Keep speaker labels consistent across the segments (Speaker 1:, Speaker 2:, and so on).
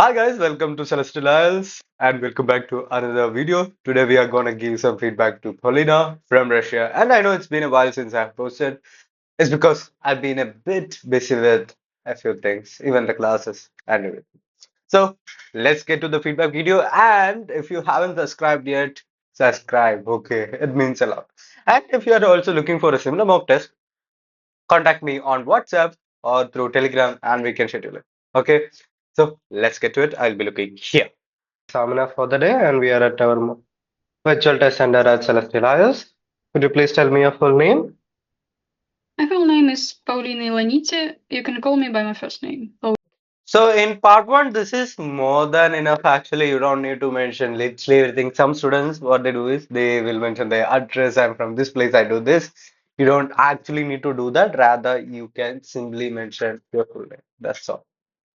Speaker 1: Hi guys, welcome to Celestial Isles and welcome back to another video. Today we are gonna give some feedback to Paulina from Russia. And I know it's been a while since I've posted. It's because I've been a bit busy with a few things, even the classes and everything. So let's get to the feedback video. And if you haven't subscribed yet, subscribe. Okay, it means a lot. And if you are also looking for a similar mock test, contact me on WhatsApp or through Telegram and we can schedule it. Okay, so let's get to it. I'll be looking here. Samina for the day, and we are at our virtual test center at Celestial Isles. Could you please tell me your full name?
Speaker 2: My full name is Paulina Ilonite. You can call me by my first name.
Speaker 1: So in part one, this is more than enough. Actually, you don't need to mention literally everything. Some students, what they do is they will mention their address. I'm from this place. I do this. You don't actually need to do that. Rather, you can simply mention your full name. That's all.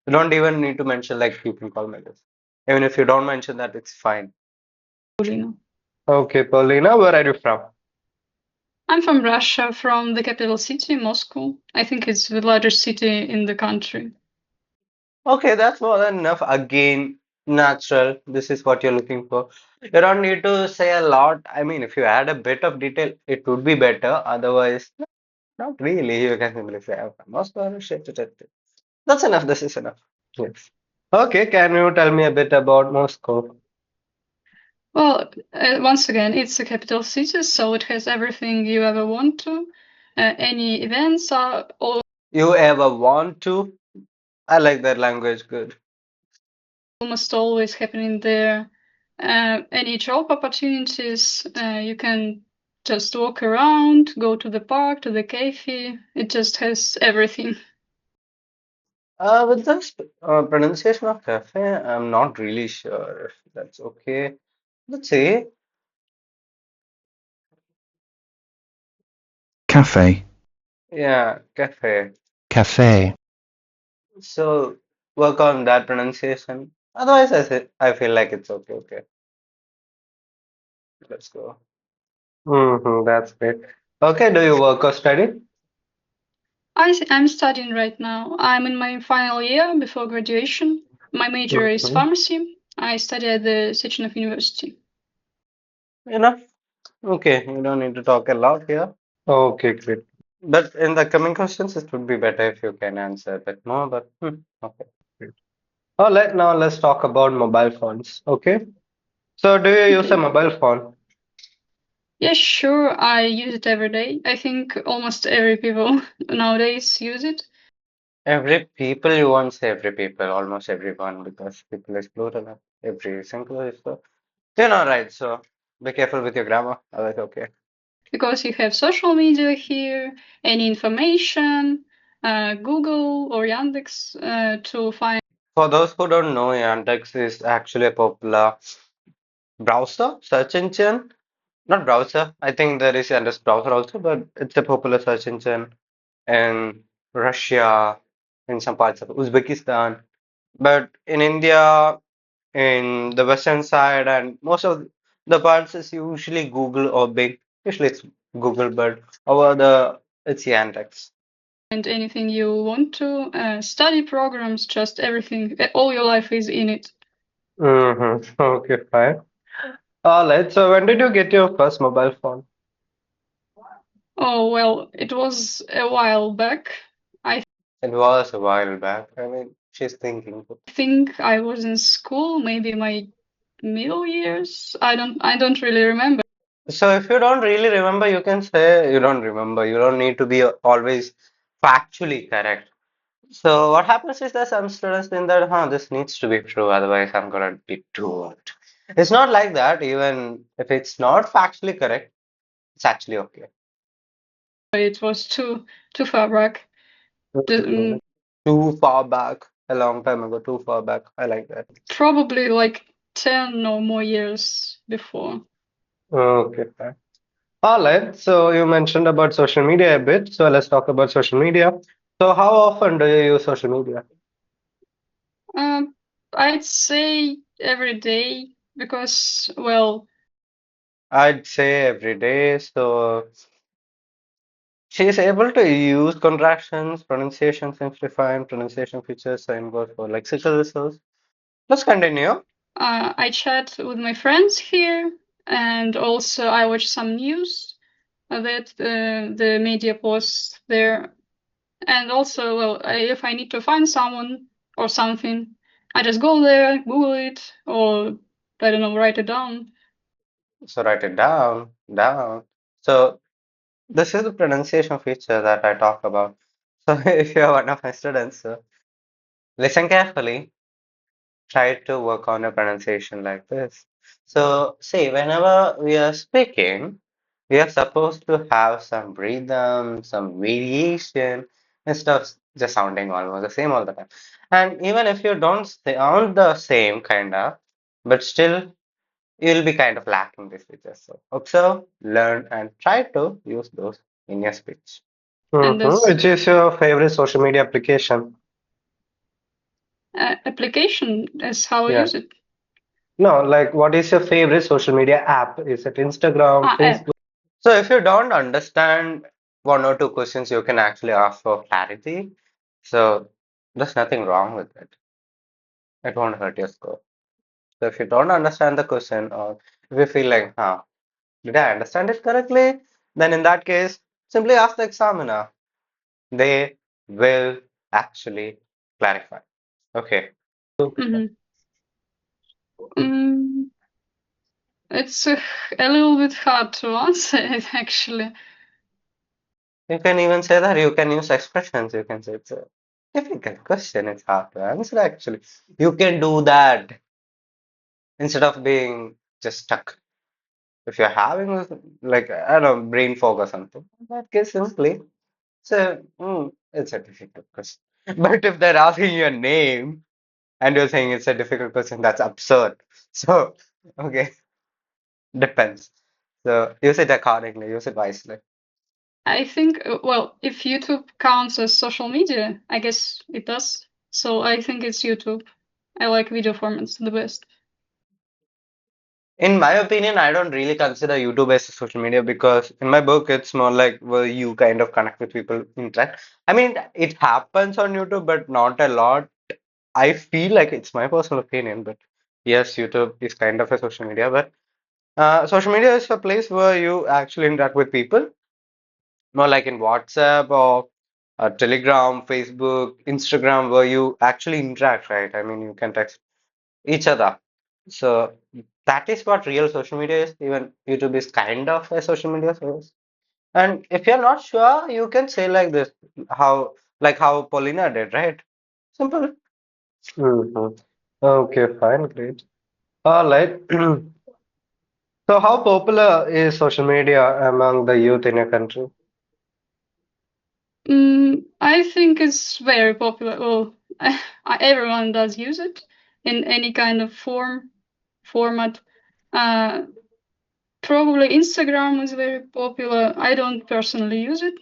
Speaker 1: You don't even need to mention like you can call me this. Even if you don't mention that, it's fine.
Speaker 2: Paulina.
Speaker 1: Okay, Paulina, where are you from?
Speaker 2: I'm from Russia, from the capital city, Moscow. I think it's the largest city in the country.
Speaker 1: Okay, that's more than enough. Again, natural. This is what you're looking for. You don't need to say a lot. I mean, if you add a bit of detail, it would be better. Otherwise, not really. You can simply say, I'm from Moscow. Shit, shit, shit. That's enough. This is enough. Yes. Okay, can you tell me a bit about Moscow?
Speaker 2: Well, once again, it's a capital city, so it has everything you ever want to. Any events are
Speaker 1: You ever want to? I like that language. Good.
Speaker 2: almost always happening there. Any job opportunities, you can just walk around, go to the park, to the cafe. It just has everything.
Speaker 1: With this pronunciation of cafe, I'm not really sure if that's okay. Let's see.
Speaker 3: Cafe,
Speaker 1: Yeah, cafe.
Speaker 3: cafe.
Speaker 1: So work on that pronunciation. Otherwise, I feel like it's okay. Okay, let's go. That's great. Okay, do you work or study?
Speaker 2: I'm studying right now. I'm in my final year before graduation. My major is
Speaker 1: Mm-hmm.
Speaker 2: pharmacy. I study at the Sechenov University.
Speaker 1: Enough. Okay, you don't need to talk a lot here. Okay, great. But in the coming questions, it would be better if you can answer a bit more. But okay, great. Now let's talk about mobile phones. Okay. So do you use a
Speaker 2: Okay.
Speaker 1: mobile phone?
Speaker 2: Yeah, sure. I use it every day. I think almost every people nowadays use it
Speaker 1: Every people, you won't say every people, almost everyone, because people is plural. Every singular is so. You know, right? So be careful with your grammar. I was okay.
Speaker 2: because you have social media here, any information, Google or Yandex to find.
Speaker 1: For those who don't know, Yandex is actually a popular browser, search engine. Not browser. I think there is Yandex browser also, but it's a popular search engine in Russia, in some parts of Uzbekistan. But in India, in the western side, and most of the parts is usually Google or Bing. Usually it's Google, but over the it's Yandex.
Speaker 2: Anything you want to, study programs, just everything, all your life is in it.
Speaker 1: Okay, fine. All right. So when did you get your first mobile phone?
Speaker 2: Oh, well, it was a while back. I
Speaker 1: It was a while back. I mean, she's thinking.
Speaker 2: think I was in school, maybe my middle years. I don't really remember.
Speaker 1: So if you don't really remember, you can say you don't remember. You don't need to be always factually correct. So what happens is that some students think that, this needs to be true, otherwise I'm gonna be doomed. It's not like that. Even if it's not factually correct, it's actually okay.
Speaker 2: It was too far back. The,
Speaker 1: Mhm. Too far back, a long time ago, too far back. I like that.
Speaker 2: probably like 10 or more years before.
Speaker 1: Okay, fine. All right. So you mentioned about social media a bit. So let's talk about social media. So how often do you use social media?
Speaker 2: Um, I'd say every day because, well,
Speaker 1: I'd say every day. So she is able to use contractions, pronunciation simplifying, pronunciation features, same goes for lexical resource. Let's continue.
Speaker 2: I chat with my friends here, and also I watch some news that the media posts there. And also, well, if I need to find someone or something, I just go there, Google it, or I don't know, write it down.
Speaker 1: So write it down, down. So this is the pronunciation feature that I talk about. So if you're one of my students, so listen carefully. Try to work on your pronunciation like this. So see, whenever we are speaking, we are supposed to have some rhythm, some variation, instead of just sounding almost the same all the time. And even if you don't sound the same kind of, but still you'll be kind of lacking these features. So observe, learn, and try to use those in your speech.
Speaker 2: And
Speaker 1: Which is your favorite social media application?
Speaker 2: application is how I
Speaker 1: Yeah.
Speaker 2: use it.
Speaker 1: No, like what is your favorite social media app? Is it Instagram,
Speaker 2: App.
Speaker 1: Facebook? So if you don't understand one or two questions, you can actually ask for clarity. So there's nothing wrong with it. It won't hurt your score. So if you don't understand the question or if you feel like, huh, did I understand it correctly? Then in that case, simply ask the examiner. They will actually clarify. Okay.
Speaker 2: Mm-hmm. Mm, it's a little bit hard to answer it actually.
Speaker 1: You can even say that you can use expressions. You can say it's a difficult question. It's hard to answer actually. You can do that instead of being just stuck. If you're having like I don't know brain fog or something, in that case simply say it's a difficult question. But if they're asking your name and you're saying it's a difficult question, that's absurd. So okay, depends. So use it accordingly. Use it wisely.
Speaker 2: I think, well, if YouTube counts as social media, I guess it does. So I think it's YouTube. I like video formats the best.
Speaker 1: In my opinion, I don't really consider YouTube as a social media because in my book, it's more like where you kind of connect with people, interact. I mean, it happens on YouTube, but not a lot. I feel like it's my personal opinion, but yes, YouTube is kind of a social media. But social media is a place where you actually interact with people, more like in WhatsApp or Telegram, Facebook, Instagram, where you actually interact, right? I mean, you can text each other. So that is what real social media is. Even YouTube is kind of a social media service. And if you're not sure, you can say like this, how like how Paulina did, right? Simple. Okay, fine, great. All right. So how popular is social media among the youth in your country?
Speaker 2: I think it's very popular. Well, everyone does use it in any kind of format. Uh, Probably Instagram is very popular. I don't personally use it,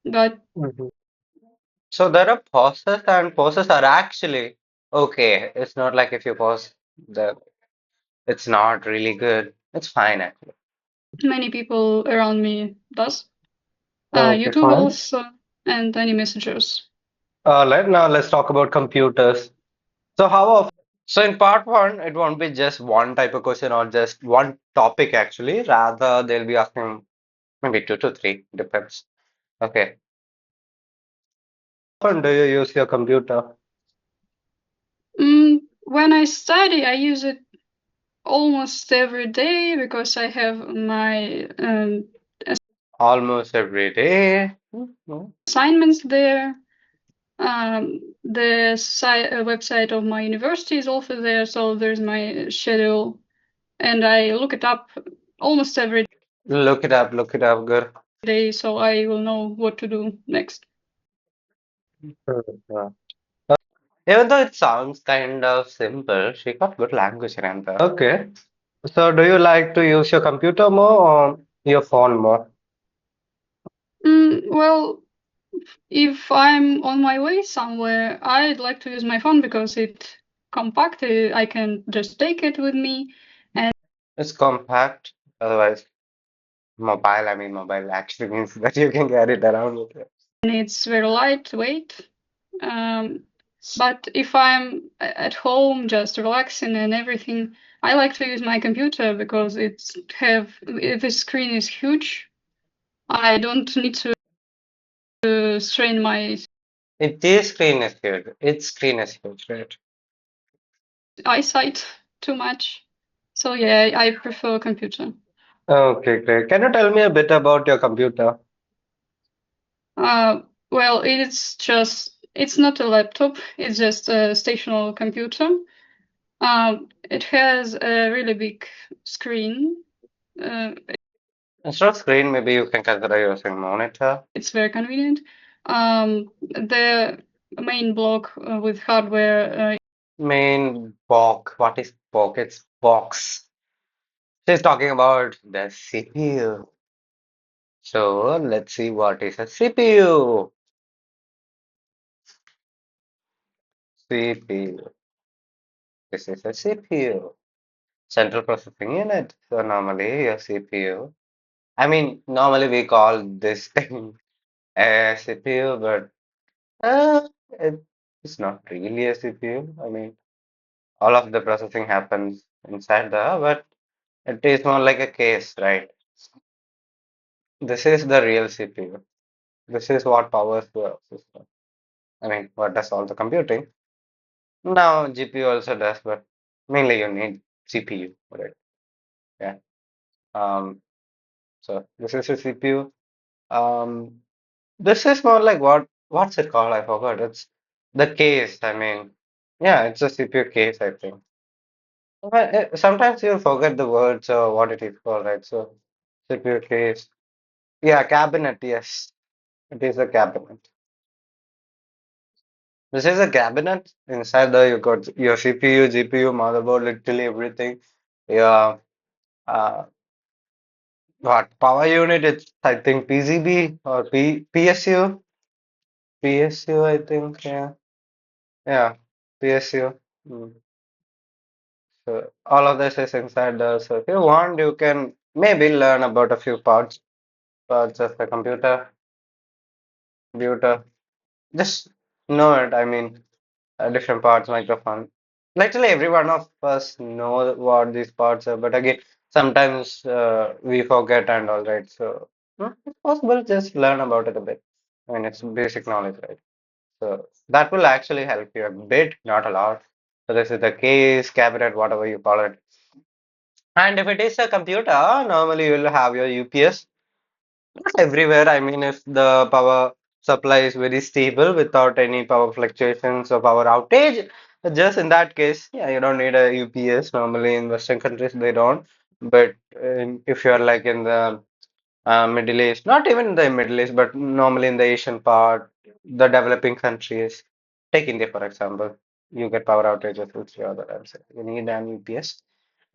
Speaker 2: but
Speaker 1: Mhm. So there are pauses and pauses are actually okay. It's not like if you pause the it's not really good. It's fine actually.
Speaker 2: many people around me does.
Speaker 1: Okay,
Speaker 2: YouTube
Speaker 1: fine.
Speaker 2: also, and any messengers.
Speaker 1: Now let's talk about computers. So how often? So in part one, it won't be just one type of question or just one topic actually. Rather, they'll be asking maybe two to three, depends. Okay. How often do you use your computer?
Speaker 2: When I study, I use it almost every day because I have my
Speaker 1: Almost every day. Mhm.
Speaker 2: assignments there. The website of my university is also there, so there's my schedule, and I look it up almost every
Speaker 1: Look it up, good.
Speaker 2: day, so I will know what to do next.
Speaker 1: Mhm. Even though it sounds kind of simple, she got good language, Ranta. Okay. So do you like to use your computer more or your phone more?
Speaker 2: Well, if I'm on my way somewhere, I'd like to use my phone because it's compact. I can just take it with me, and
Speaker 1: It's compact. Otherwise, mobile, I mean, mobile actually means that you can carry it around with you.
Speaker 2: it's very lightweight. Um, But if I'm at home just relaxing and everything, I like to use my computer because the screen is huge. I don't need to strain my
Speaker 1: Its screen is huge. Its screen is huge, right?
Speaker 2: eyesight too much. So yeah, I prefer computer.
Speaker 1: Okay, great. Can you tell me a bit about your computer?
Speaker 2: Uh, well, it's not a laptop, it's just a stationary computer. It has a really big screen. Uh,
Speaker 1: Instead of screen, maybe you can consider using monitor.
Speaker 2: it's very convenient. The main block with hardware
Speaker 1: Main box. What is box? It's box. She's talking about the CPU. So let's see what is a CPU. CPU. This is a CPU. Central Processing Unit. So normally your CPU. I mean, normally we call this thing a CPU, but it's not really a CPU. I mean, all of the processing happens inside the, but it is more like a case, right? This is the real CPU. This is what powers the system. I mean, what does all the computing. Now, GPU also does, but mainly you need CPU, right? Yeah. Um, so this is a CPU. Um, this is more like what's it called? I forgot. It's the case. I mean, yeah, it's a CPU case, I think. But sometimes you forget the words or what it is called, right? So CPU case. Yeah, cabinet, yes. It is a cabinet. This is a cabinet. Inside there you got your CPU, GPU, motherboard, literally everything. Yeah. What power unit? It's I think PCB or PSU. PSU, I think. Yeah. Yeah. PSU. Mm. So all of this is inside there. So if you want, you can maybe learn about a few parts of the computer. Just know it. I mean, different parts, microphone. Literally every one of us know what these parts are, but again, sometimes we forget and all right. So it's possible just learn about it a bit. I mean, it's basic knowledge, right? So that will actually help you a bit, not a lot. So this is the case, cabinet, whatever you call it. And if it is a computer, normally you will have your UPS. Not everywhere. I mean, if the power supply is very stable without any power fluctuations or power outage, just in that case, yeah, you don't need a UPS. Normally in Western countries, they don't. But if you're like in the Middle East, not even in the Middle East, but normally in the Asian part, the developing countries, take India for example, you get power outages, which the other times you need an UPS.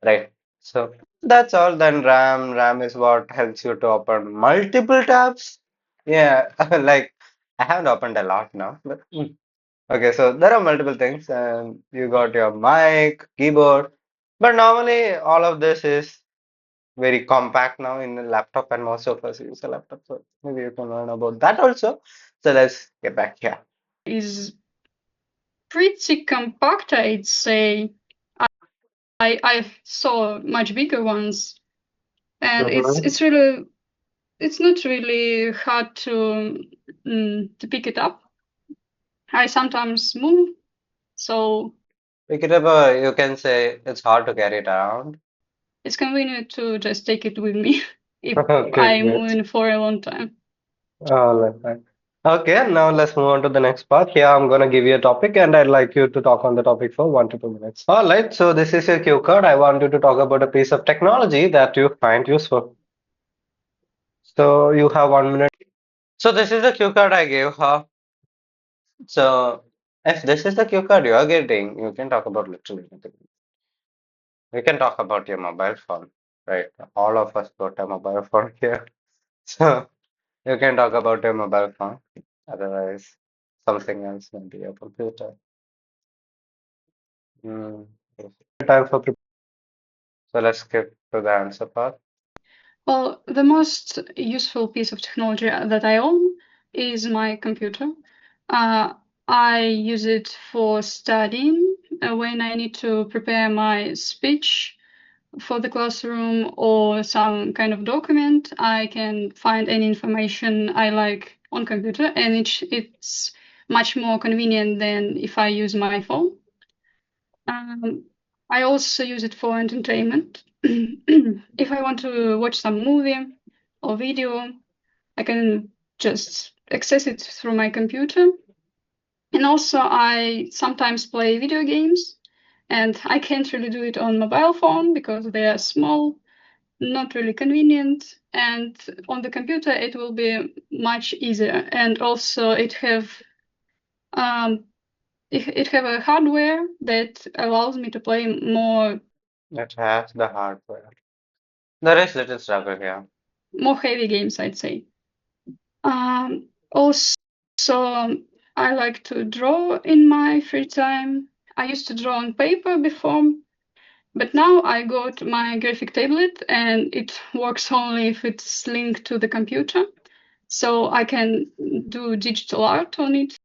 Speaker 1: Right. So that's all. Then RAM. RAM is what helps you to open multiple tabs. Yeah, like I haven't opened a lot now, but okay. So there are multiple things, and you got your mic, keyboard, but normally all of this is very compact now in a laptop, and most of us use a laptop. So maybe you can learn about that also. So let's get back here.
Speaker 2: is pretty compact, I'd say. I saw much bigger ones, and
Speaker 1: Mhm.
Speaker 2: it's not really hard to pick it up. I sometimes move, so
Speaker 1: Pick it up. You can say it's hard to carry it around.
Speaker 2: it's convenient to just take it with me if
Speaker 1: Okay,
Speaker 2: I'm
Speaker 1: great.
Speaker 2: moving for a long time.
Speaker 1: All right. Okay, now let's move on to the next part. Here, I'm going to give you a topic, and I'd like you to talk on the topic for 1 to 2 minutes. All right, so this is your cue card. I want you to talk about a piece of technology that you find useful. So you have 1 minute. So this is the cue card I gave her. So if this is the cue card you are getting, you can talk about literally anything. You can talk about your mobile phone, right? All of us got a mobile phone here. So you can talk about your mobile phone. Otherwise, something else, maybe your computer. Hmm. Time for so let's skip to the answer part.
Speaker 2: Well, the most useful piece of technology that I own is my computer. Uh, I use it for studying when I need to prepare my speech for the classroom or some kind of document. I can find any information I like on computer, and it's much more convenient than if I use my phone. Um, I also use it for entertainment. If I want to watch some movie or video, I can just access it through my computer. And also, I sometimes play video games, and I can't really do it on mobile phone because they are small, not really convenient. And on the computer, it will be much easier. And also, um, it have a hardware that allows me to play
Speaker 1: It has the hardware. There is little struggle here.
Speaker 2: more heavy games, I'd say. Also, I like to draw in my free time. I used to draw on paper before, but now I got my graphic tablet and it works only if it's linked to the computer. So I can do digital art on it.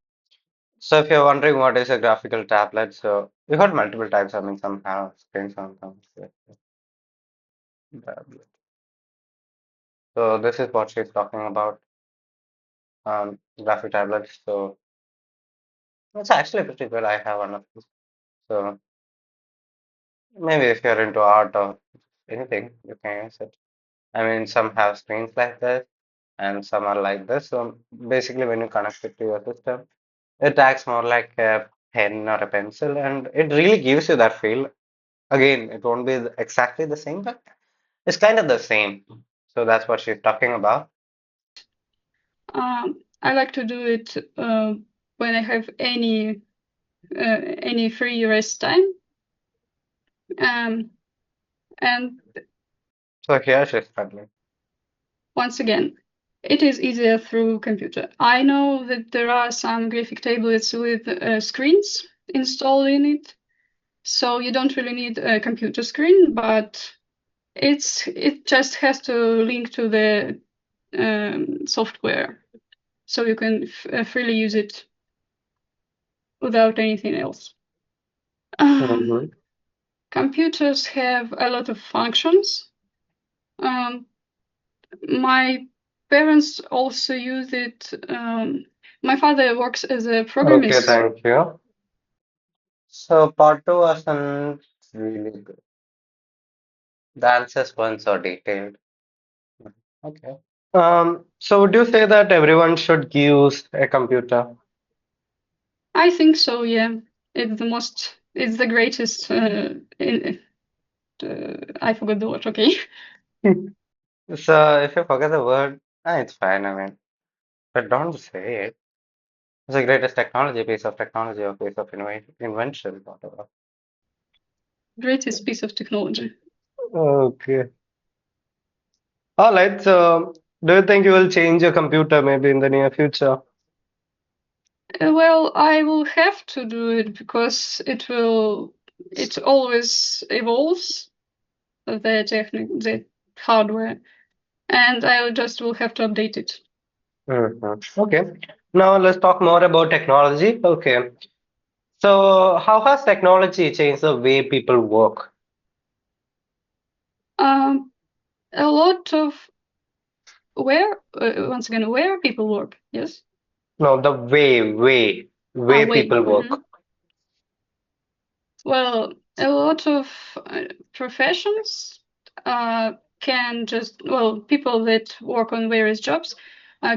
Speaker 1: So if you're wondering what is a graphical tablet, so we got multiple types. I mean, some have screens, some have tablet. So this is what she's talking about, graphic tablets. So it's actually pretty good. I have one of these. So maybe if you're into art or anything, you can use it. I mean, some have screens like this, and some are like this. So basically, when you connect it to your system, it acts more like a pen or a pencil, and it really gives you that feel. Again, it won't be exactly the same, but it's kind of the same. So that's what she's talking about.
Speaker 2: I like to do it when I have any free rest time. Um, and
Speaker 1: So here she's struggling.
Speaker 2: once again, it is easier through computer. I know that there are some graphic tablets with screens installed in it, so you don't really need a computer screen, but it just has to link to the software, so you can freely use it without anything else. Um,
Speaker 1: Hmm.
Speaker 2: Computers have a lot of functions. Um, my parents also use it. My father works as a
Speaker 1: Okay,
Speaker 2: programmist.
Speaker 1: thank you. So part two wasn't really good. The answers weren't so detailed. Okay. So would you say that everyone should use a computer?
Speaker 2: I think so, yeah. It's the greatest. I forgot the word, okay.
Speaker 1: So if you forget the word, it's fine. I mean, but don't say it. It's the greatest technology, piece of technology, or piece of invention, whatever.
Speaker 2: Greatest piece of technology.
Speaker 1: Okay. All right. So do you think you will change your computer maybe in the near future?
Speaker 2: Well, I will have to do it because it always evolves, the hardware, and I just will have to update it.
Speaker 1: Okay. Now let's talk more about technology. Okay. So how has technology changed the way people work?
Speaker 2: Um, a lot of once again, where people work, yes?
Speaker 1: No, the way
Speaker 2: Way.
Speaker 1: people work.
Speaker 2: Well, a lot of professions uh, can just, well, people that work on various jobs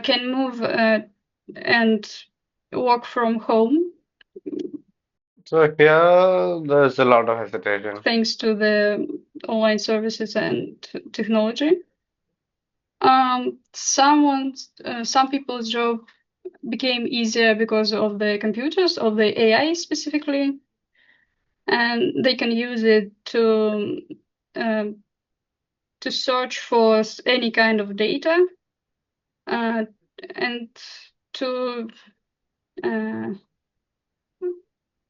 Speaker 2: can move and work from home
Speaker 1: So here there's a lot of hesitation.
Speaker 2: thanks to the online services and technology. Some people's job became easier because of the computers, of the AI specifically, and they can use it um, to search for any kind of data uh, and to uh,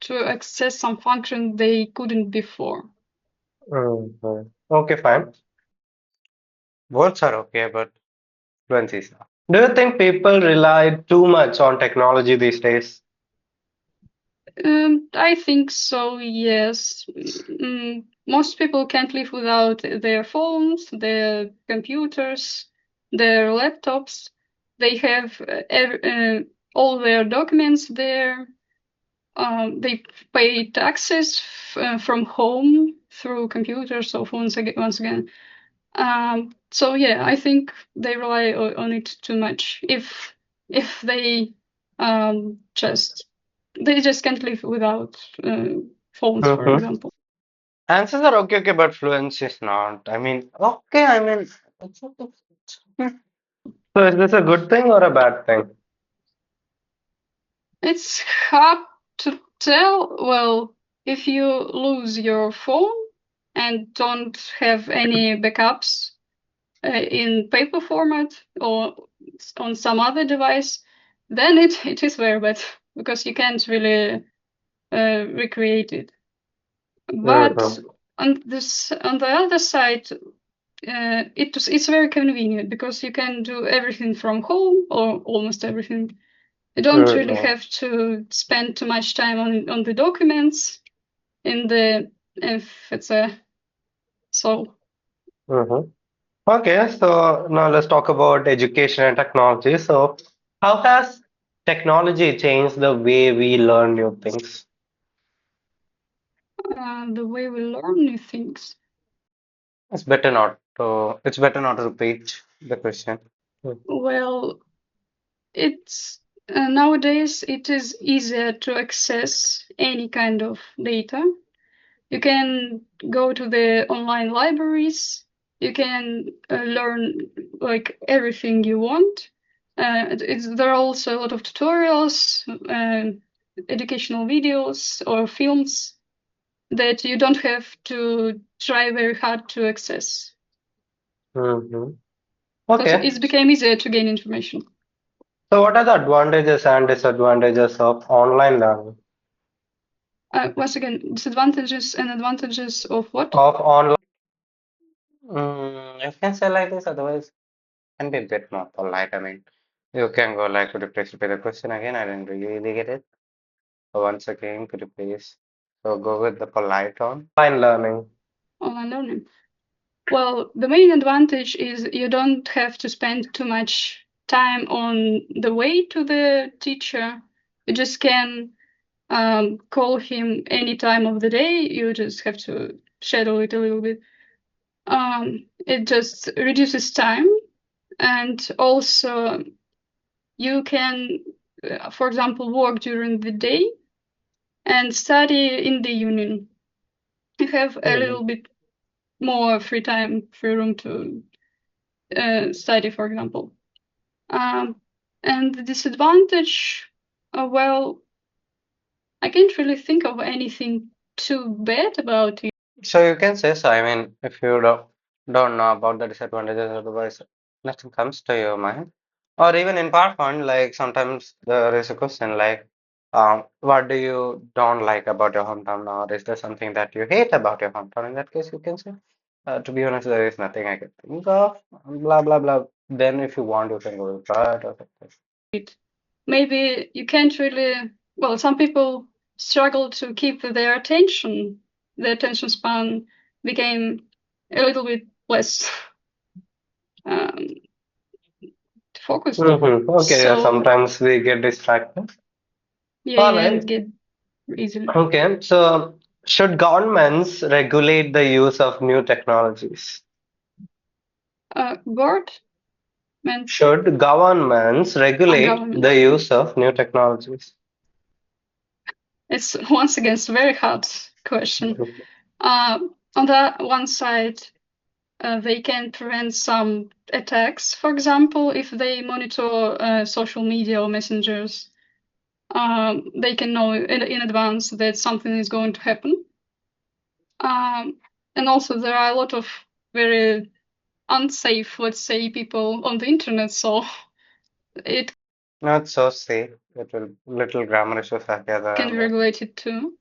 Speaker 2: to access some function they couldn't before.
Speaker 1: Okay, fine. Words are okay, but fluency is not. Do you think people rely too much on technology these days?
Speaker 2: I think so, yes. Most people can't live without their phones, their computers, their laptops. They have all their documents there. They pay taxes from home through computers or phones once again. So yeah, I think they rely on it too much. If just they just can't live without phones, for
Speaker 1: Mm-hmm.
Speaker 2: example.
Speaker 1: Answers are okay, okay, but fluency is not. I mean, okay, I mean, so is this a good thing or a bad thing?
Speaker 2: It's hard to tell. Well, if you lose your phone and don't have any backups in paper format or on some other device, then it is very bad because you can't really recreate it. But
Speaker 1: Mm-hmm.
Speaker 2: on the other side, it's very convenient because you can do everything from home or almost everything. You don't really
Speaker 1: Mm-hmm.
Speaker 2: have to spend too much time on the documents in the if it's a so
Speaker 1: Mm-hmm. Okay, so now let's talk about education and technology. So, how has technology changed the way we learn new things?
Speaker 2: the way we learn new things.
Speaker 1: It's better not to repeat the question.
Speaker 2: Well, it's nowadays it is easier to access any kind of data. You can go to the online libraries. You can learn like everything you want. There are also a lot of tutorials, educational videos, or films that you don't have to try very hard to access.
Speaker 1: Mm-hmm.
Speaker 2: So
Speaker 1: Okay,
Speaker 2: it's became easier to gain information.
Speaker 1: so what are the advantages and disadvantages of online learning?
Speaker 2: Once again, disadvantages and advantages of what?
Speaker 1: Of online, you can say like this, otherwise, can be a bit more polite. I mean, you can go like, could you please repeat the question again? I didn't really get it. So once again, could you please so go with the polite on online learning?
Speaker 2: Online learning. Well, the main advantage is you don't have to spend too much time on the way to the teacher. You just can call him any time of the day. You just have to schedule it a little bit. It just reduces time, and also you can, for example, work during the day and study in the evening. You have a
Speaker 1: Mhm.
Speaker 2: little bit more free room to study, for example. Um, and the disadvantage, well, I can't really think of anything too bad about it.
Speaker 1: So you can say so. I mean, if you don't know about the disadvantages, otherwise nothing comes to your mind. Or even in part one, like sometimes there is a question like, what do you don't like about your hometown, or is there something that you hate about your hometown? In that case, you can say, to be honest, there is nothing I can think of. Blah blah blah. Then, if you want, you can go with that or something.
Speaker 2: Maybe you can't really, well, some people struggle to keep their attention. Their attention span became a little bit less um, focused.
Speaker 1: Okay, yeah,
Speaker 2: So,
Speaker 1: sometimes we get distracted.
Speaker 2: yeah,
Speaker 1: All
Speaker 2: and
Speaker 1: right.
Speaker 2: get easily.
Speaker 1: Okay, so should governments regulate the use of new technologies?
Speaker 2: Government,
Speaker 1: Should governments regulate
Speaker 2: government.
Speaker 1: the use of new technologies?
Speaker 2: It's once again it's a very hard question. On the one side, they can prevent some attacks. For example, if they monitor social media or messengers, they can know in advance that something is going to happen. And also, there are a lot of very unsafe, let's say, people on the internet, so it
Speaker 1: Not so safe. Little grammar issues are here
Speaker 2: can
Speaker 1: and
Speaker 2: be
Speaker 1: there.
Speaker 2: regulated too.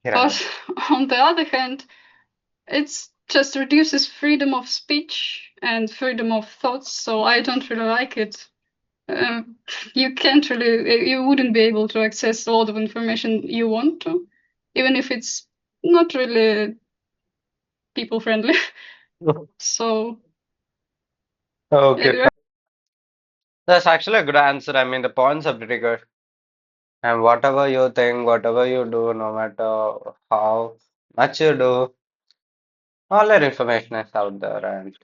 Speaker 1: Here and there.
Speaker 2: But on the other hand, it's just reduces freedom of speech and freedom of thoughts, so I don't really like it. um, you can't really, you wouldn't be able to access a lot of information you want to, even if it's not really people friendly. So
Speaker 1: Okay,
Speaker 2: uh,
Speaker 1: that's actually a good answer. I mean, the points are pretty good. And whatever you think, whatever you do, no matter how much you do, all that information is out there and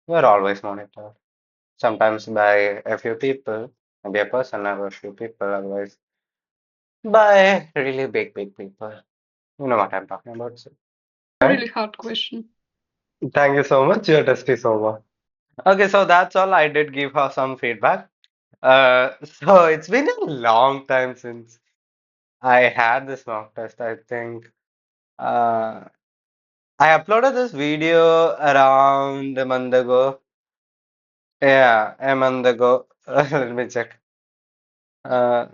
Speaker 1: you're always monitored. Sometimes by a few people, maybe a person or a few people, otherwise by really big, big people. You know what I'm talking about, sir,
Speaker 2: a
Speaker 1: right?
Speaker 2: really hard question.
Speaker 1: Thank you so much. Your test is over. Okay, so that's all. I did give her some feedback. So it's been a long time since I had this mock test. I think uh, I uploaded this video around a month ago. Yeah, a month ago. Let me check. Uh,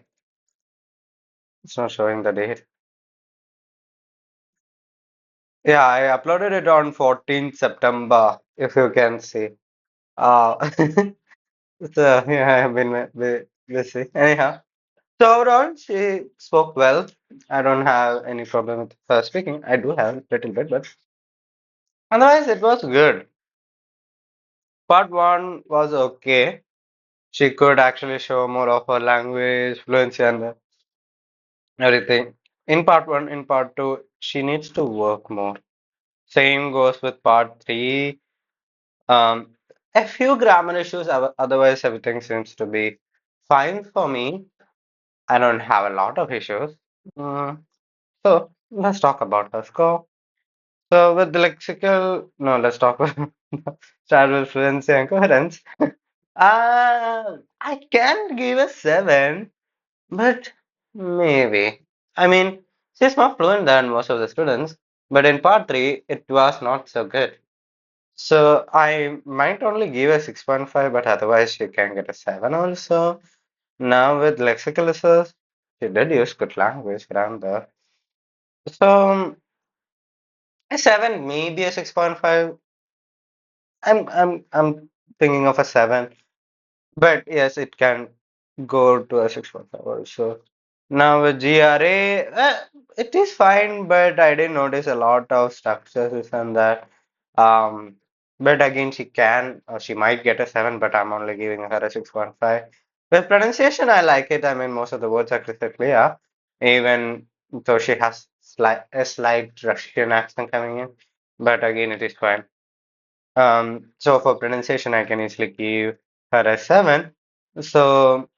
Speaker 1: it's not showing the date. Yeah, I uploaded it on 14th September, if you can see. Uh, so yeah, I have been busy. Anyhow, so overall, she spoke well. I don't have any problem with her speaking. I do have a little bit, but otherwise, it was good. Part one was okay. She could actually show more of her language, fluency, and everything. In part one, in part two, she needs to work more. Same goes with part three. Um, a few grammar issues, otherwise, everything seems to be fine for me. I don't have a lot of issues. Mm, so, let's talk about her score. So, with the lexical, no, let's talk about start with fluency and coherence. I can give a 7, but maybe. I mean, she's more fluent than most of the students, but in part 3, it was not so good. So I might only give a 6.5, but otherwise you can get a 7 also. Now with lexical issues, she did use good language around there. So a 7, maybe a 6.5. I'm thinking of a 7. But yes, it can go to a 6.5 also. Now with GRA, it is fine, but I didn't notice a lot of structures and that. Um, but again, she can, or she might get a 7, but I'm only giving her a 6.5. With pronunciation, I like it. I mean, most of the words are crystal clear, even though she has a slight Russian accent coming in. But again, it is fine. So for pronunciation, I can easily give her a 7. So,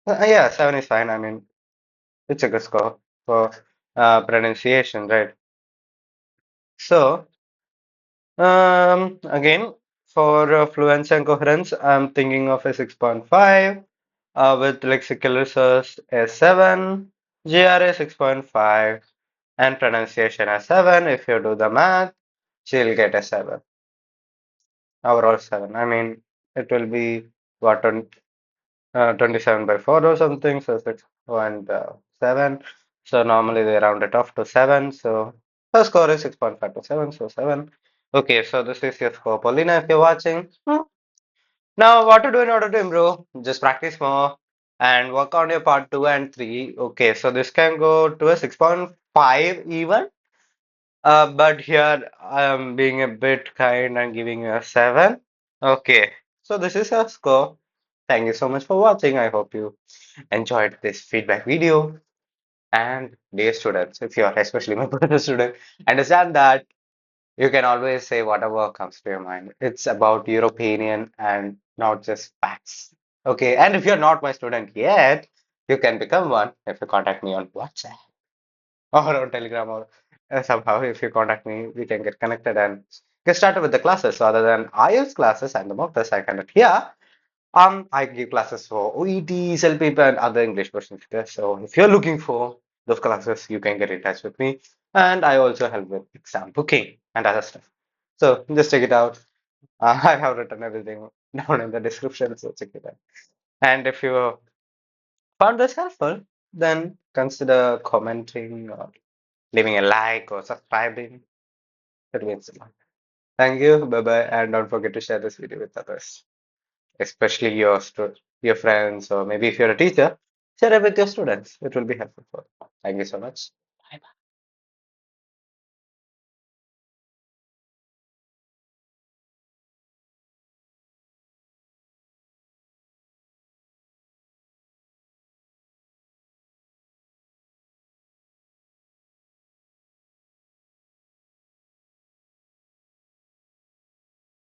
Speaker 1: yeah, 7 is fine. I mean, it's a good score for pronunciation, right? So, again, for fluency and coherence, I'm thinking of a 6.5, with lexical resource a 7, GRA 6.5, and pronunciation a 7. If you do the math, she'll get a 7. Overall 7. I mean, it will be what, 27 by 4 or something, so 6 and 7. So normally they round it off to 7. So her score is 6.5 to 7, so 7. Okay, so this is your score, Paulina, if you're watching. Now, what to do in order to improve? Just practice more and work on your part 2 and 3. Okay, so this can go to a 6.5 even. But here I am being a bit kind and giving you a 7. Okay, so this is our score. Thank you so much for watching. I hope you enjoyed this feedback video. And dear students, if you are especially my brother student, understand that you can always say whatever comes to your mind. It's about your opinion and not just facts. Okay, and if you're not my student yet, you can become one if you contact me on WhatsApp or on Telegram or somehow if you contact me, we can get connected and get started with the classes. So other than IELTS classes and the mock test I conduct here, I give classes for OET, CELPIP, and other English version tests. So if you're looking for those classes, you can get in touch with me. And I also help with exam booking and other stuff. So just check it out. I have written everything down in the description, so check it out. And if you found this helpful, then consider commenting or leaving a like or subscribing. That means a lot. Thank you. Bye bye. And don't forget to share this video with others. especially your friends, or maybe if you're a teacher, share it with your students. It will be helpful for them. Thank you so much.